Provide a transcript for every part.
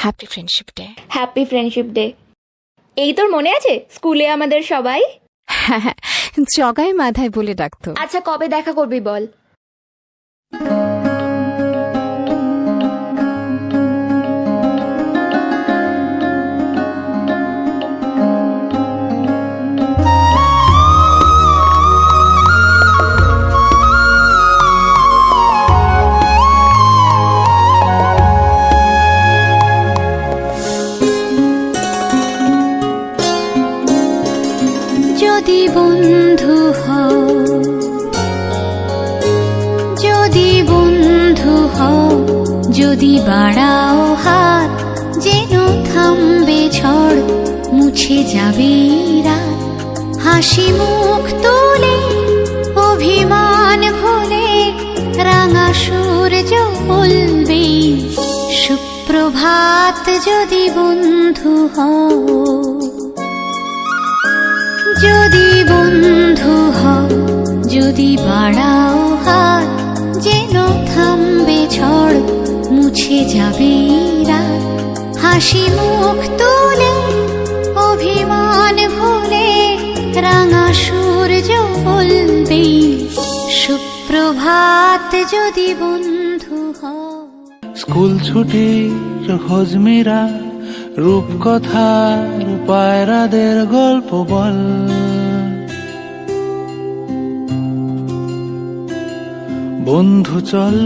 Happy friendship day. Happy friendship day. এই তোর মনে আছে স্কুলে আমাদের সবাই? হ্যাঁ, জগাই মাথায় বলে ডাকতো। আচ্ছা কবে দেখা করবি বল? যদি বন্ধু হও, যদি বন্ধু হও, যদি বাড়াও হাত, যেন থামবে ঝড়, মুছে যাবে রাত। হাসি মুখ তুলে অভিমান ভুলে রাঙা সূর্য বলবে সুপ্রভাত। যদি বন্ধু হও, যদি বন্ধু হও, যদি বাড়াও হাত, যেন থামবে ঝড়, মুছে যাবে রাত। হাসি মুখ তুলে অভিমান ভুলে রাঙা সূর্য বলবে সুপ্রভাত। যদি বন্ধু হও। স্কুল ছুটির হজমিরা রূপকথার পায়রাদের গল্প বল। বন্ধু চল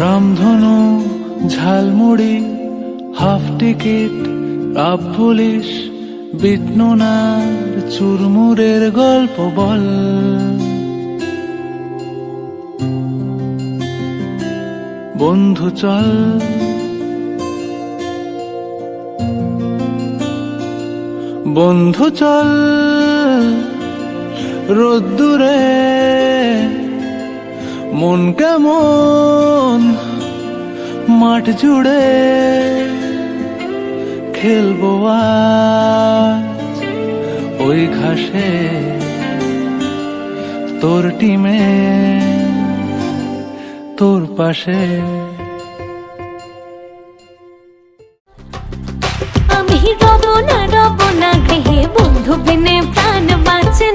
রামধনু jhalmuri half ticket up police বিটনুনার চুরমুরের গল্প বল। বন্ধু চল বন্ধু চল রোদ্দুরে মন কেমন মাঠ জুড়ে খেলবো আজ ওই ঘাসে তোর টিমে তোর পাশে। আমি রব না গৃহে, বন্ধু বিনে প্রাণ বাঁচে